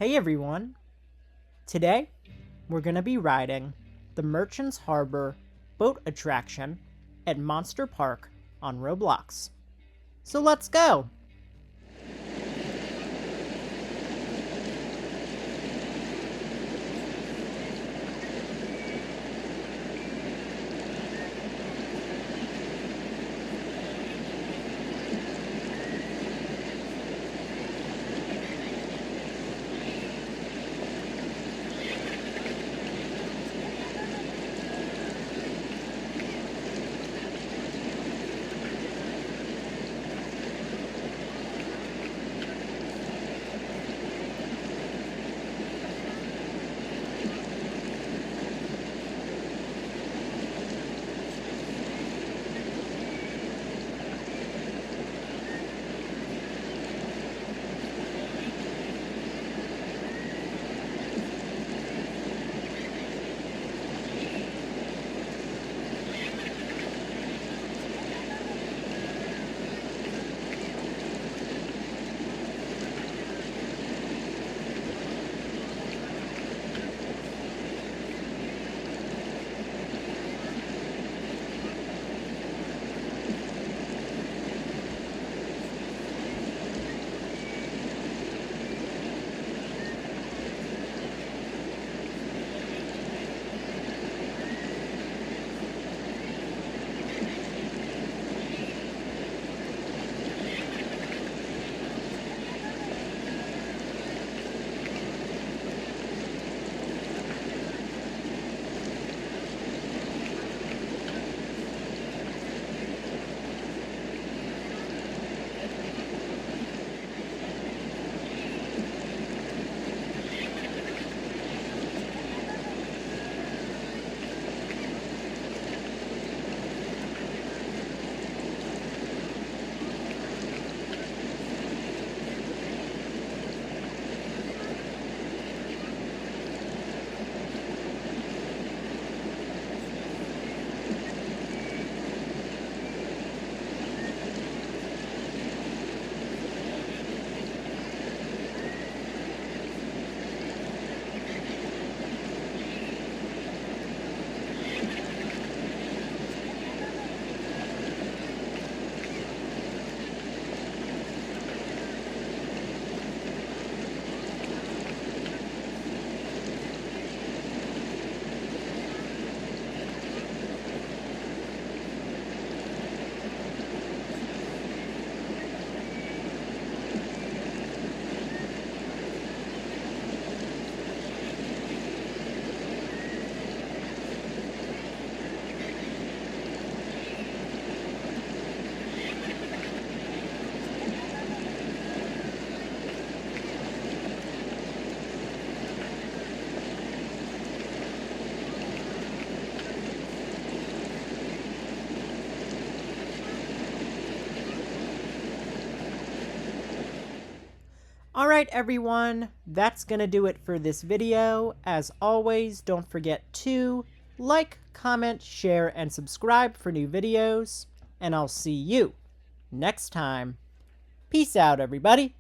Hey everyone! Today, we're going to be riding the Merchants Harbor boat attraction at Monster Park on Roblox. So let's go! Alright everyone, that's gonna do it for this video. As always, don't forget to like, comment, share, and subscribe for new videos. And I'll see you next time. Peace out, everybody!